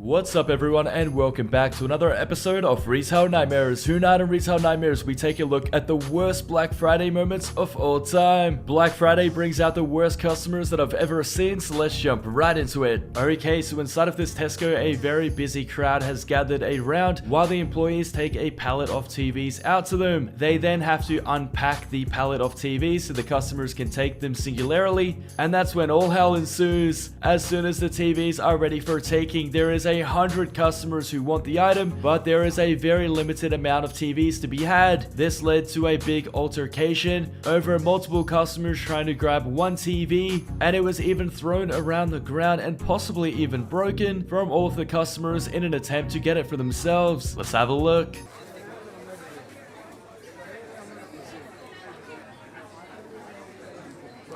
What's up everyone, and welcome back to another episode of Retail Nightmares. Tonight in Retail Nightmares, we take a look at the worst Black Friday moments of all time. Black Friday brings out the worst customers that I've ever seen, so let's jump right into it. Okay, so inside of this Tesco, a very busy crowd has gathered around while the employees take a pallet of TVs out to them. They then have to unpack the pallet of TVs so the customers can take them singularly, and that's when all hell ensues. As soon as the TVs are ready for taking, there is 100 customers who want the item, but there is a very limited amount of TVs to be had. This led to a big altercation over multiple customers trying to grab one TV, and it was even thrown around the ground and possibly even broken from all of the customers in an attempt to get it for themselves. Let's have a look.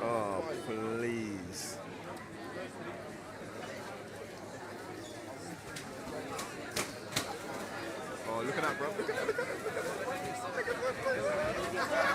Oh, please. Oh, look at that, bro. Look at that, look at that. Look at that.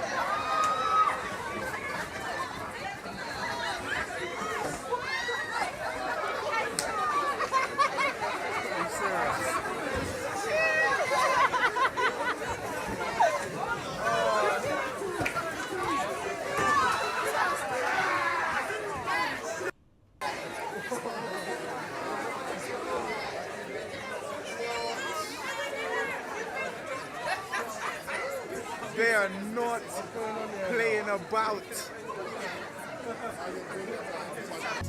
They are not playing about.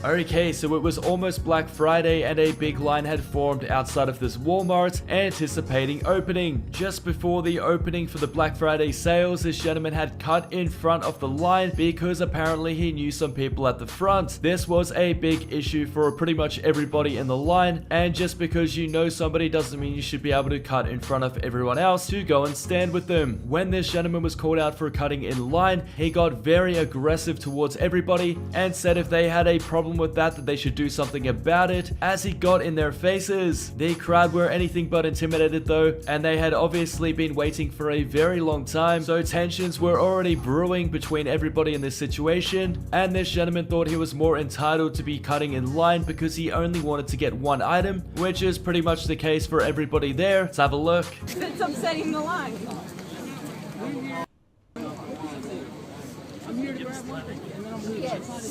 Okay, so it was almost Black Friday and a big line had formed outside of this Walmart anticipating opening. Just before the opening for the Black Friday sales, this gentleman had cut in front of the line because apparently he knew some people at the front. This was a big issue for pretty much everybody in the line, and just because you know somebody doesn't mean you should be able to cut in front of everyone else to go and stand with them. When this gentleman was called out for cutting in line, he got very aggressive towards everybody and said if they had a problem with that they should do something about it, as he got in their faces. The crowd were anything but intimidated though, and they had obviously been waiting for a very long time, so tensions were already brewing between everybody in this situation, and this gentleman thought he was more entitled to be cutting in line because he only wanted to get one item, which is pretty much the case for everybody there. Let's have a look. It's upsetting the line.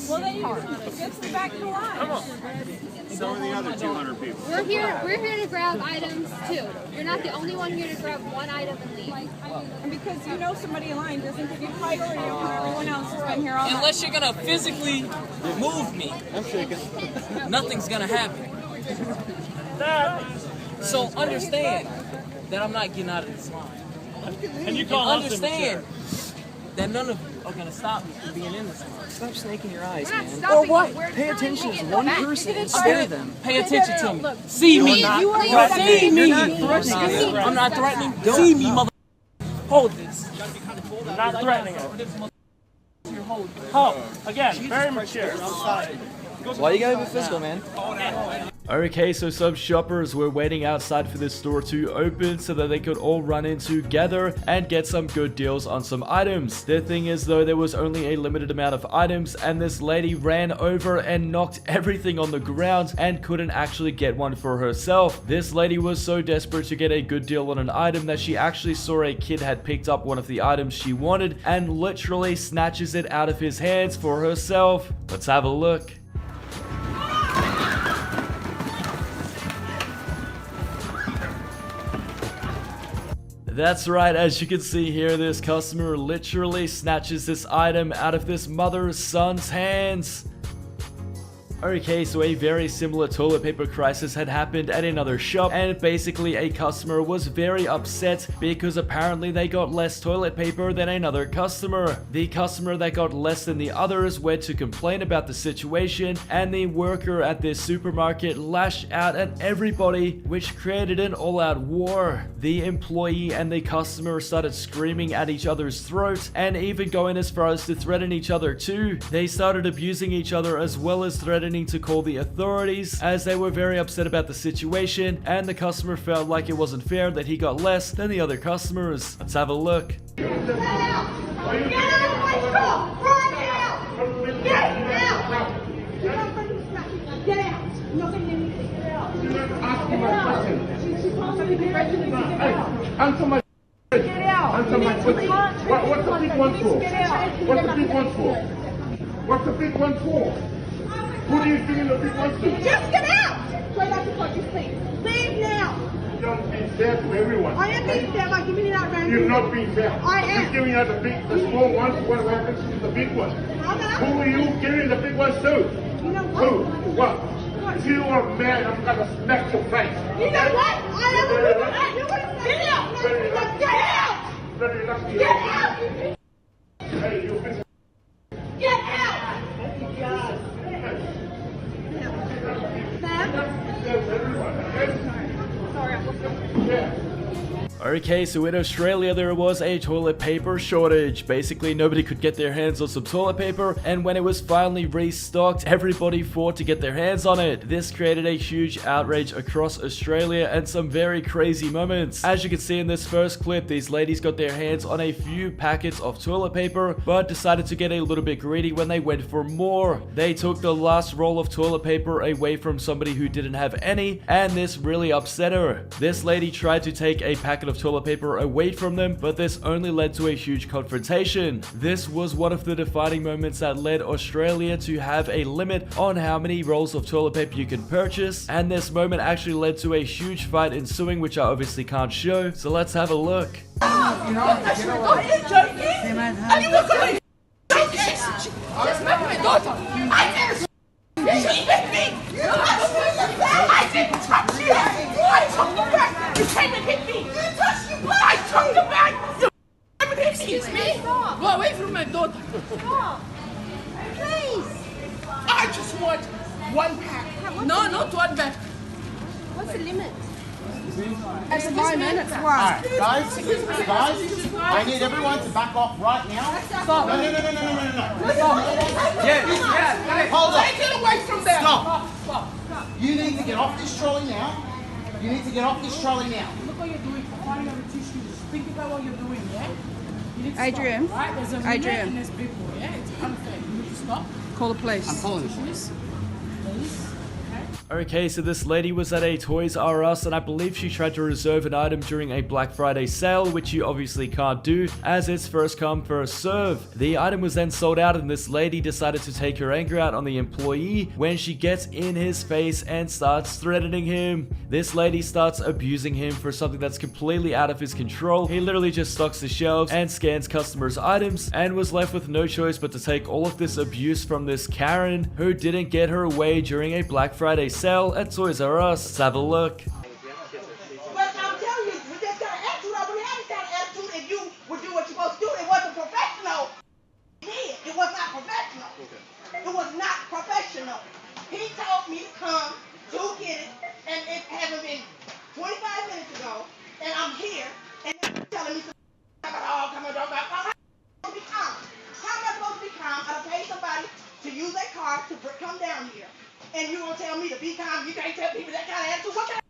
Well, then you get them back to the line. Come on. So are the other 200 people. We're here to grab items too. You're not the only one here to grab one item and leave. And because you know somebody in line doesn't give you priority over everyone else who's been here all night. Unless you're gonna physically remove me, I'm shaking. Nothing's gonna happen. So understand that I'm not getting out of this line. And you call And understand that none of you are gonna stop me from being in this line. Stop snaking your eyes, We're not man. stopping what? you. We're Pay trying attention to to get one back. person and spare them. Pay attention to me. Look, See me. you are See me. You're not threatening. I'm not threatening. See me, mother. Hold this. You're not threatening it. Oh, again, very mature. Why you gotta be physical, man? Okay, so some shoppers were waiting outside for this store to open so that they could all run in together and get some good deals on some items. The thing is though, there was only a limited amount of items, and this lady ran over and knocked everything on the ground and couldn't actually get one for herself. This lady was so desperate to get a good deal on an item that she actually saw a kid had picked up one of the items she wanted and literally snatches it out of his hands for herself. Let's have a look. That's right, as you can see here, this customer literally snatches this item out of this mother's son's hands. Okay, so a very similar toilet paper crisis had happened at another shop, and basically a customer was very upset because apparently they got less toilet paper than another customer. The customer that got less than the others went to complain about the situation, and the worker at this supermarket lashed out at everybody, which created an all-out war. The employee and the customer started screaming at each other's throats and even going as far as to threaten each other too. They started abusing each other as well as threatening to call the authorities, as they were very upset about the situation, and the customer felt like it wasn't fair that he got less than the other customers. Let's have a look. Get out! Get out of my store! Right now! Get out! Get out! Nobody get out! Answer my. Get out. Answer my question. What's the big one for? Get out. What's the big one for? What's the big one for? Who do you think the big one to? Just get out. Play like the coaches, please. Leave now. Don't be fair to everyone. I am being fair by giving it out randomly. You're not being fair. I am. You're giving out the small ones. What happens to the big ones? Who are you giving the big ones to? You know Who? what? What? If you are mad, I'm gonna smack your face. You know what? I am a woman. You want to get out. Get out. Very lucky. Get out. Hey, you bitch. Get out. Okay, so in Australia there was a toilet paper shortage. Basically, nobody could get their hands on some toilet paper, and when it was finally restocked, everybody fought to get their hands on it. This created a huge outrage across Australia and some very crazy moments. As you can see in this first clip, these ladies got their hands on a few packets of toilet paper, but decided to get a little bit greedy when they went for more. They took the last roll of toilet paper away from somebody who didn't have any, and this really upset her. This lady tried to take a packet of toilet paper away from them, but this only led to a huge confrontation. This was one of the defining moments that led Australia to have a limit on how many rolls of toilet paper you can purchase, and this moment actually led to a huge fight ensuing, which I obviously can't show, so let's have a look. Are you joking? Are you joking? Just met my daughter. I didn't. She hit me. I didn't touch you. I took the bag. You came and hit me. You touched the bag. I took the bag. You excuse me. Go away from my daughter. Stop. Please. I just want one pack. No, not one pack. What's the limit? It's 5 minutes. Alright, guys, I need everyone to back off right now. Stop. No. Yeah. Hold on. Take it away from there. Stop. Stop. You need to get off this trolley now. You need to get off this trolley now. Look what you're doing for finding out the tissues. Think about what you're doing, yeah? You need to Adrian. stop, right? There's a limit and there's people, yeah? It's unfair. You need to stop. Call the police. I'm calling the police. Okay, so this lady was at a Toys R Us, and I believe she tried to reserve an item during a Black Friday sale, which you obviously can't do, as it's first come, first serve. The item was then sold out, and this lady decided to take her anger out on the employee when she gets in his face and starts threatening him. This lady starts abusing him for something that's completely out of his control. He literally just stocks the shelves and scans customers' items, and was left with no choice but to take all of this abuse from this Karen, who didn't get her way during a Black Friday sale at Toys R Us. Let's have a look. But I'm telling you, with that kind of attitude, I wouldn't have this kind of attitude if you would do what you're supposed to do. It wasn't professional. It was not professional. It was not professional. He told me to come to get it, and it hasn't been 25 minutes ago, and I'm here, and they're telling me to come on. How am I supposed to be calm? How am I supposed to be calm? I pay somebody to use their car to come down here. And you gonna tell me to be calm? You can't tell people that kind of attitude. What kind of...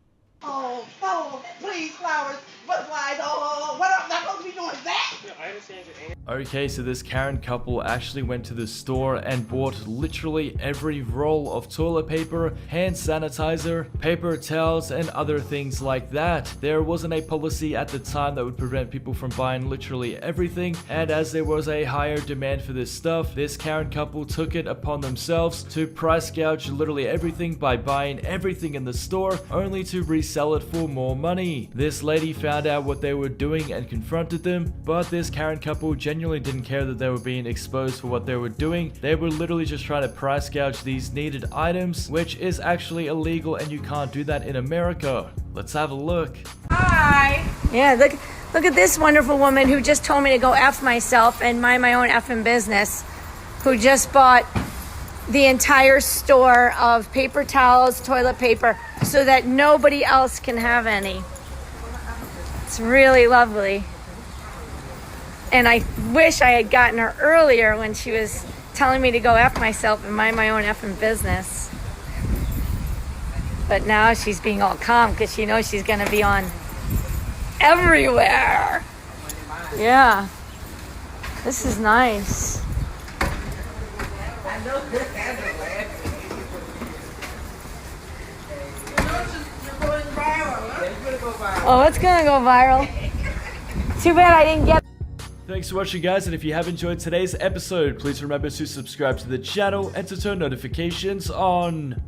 Oh, please, flowers, butterflies. What am I supposed to be doing that? Yeah, I understand your anger. Okay, so this Karen couple actually went to the store and bought literally every roll of toilet paper, hand sanitizer, paper towels, and other things like that. There wasn't a policy at the time that would prevent people from buying literally everything, and as there was a higher demand for this stuff, this Karen couple took it upon themselves to price gouge literally everything by buying everything in the store, only to resell it for more money. This lady found out what they were doing and confronted them, but this Karen couple genuinely didn't care that they were being exposed for what they were doing. They were literally just trying to price gouge these needed items, which is actually illegal, and you can't do that in America. Let's have a look. Hi. Yeah, look at this wonderful woman who just told me to go F myself and mind my own effing business, who just bought the entire store of paper towels, toilet paper, so that nobody else can have any. It's really lovely. And I wish I had gotten her earlier when she was telling me to go F myself and mind my own effing business. But now she's being all calm because she knows she's going to be on everywhere. Yeah. This is nice. Oh, it's gonna go viral. Too bad I didn't get. Thanks for watching, guys, and if you have enjoyed today's episode, please remember to subscribe to the channel and to turn notifications on.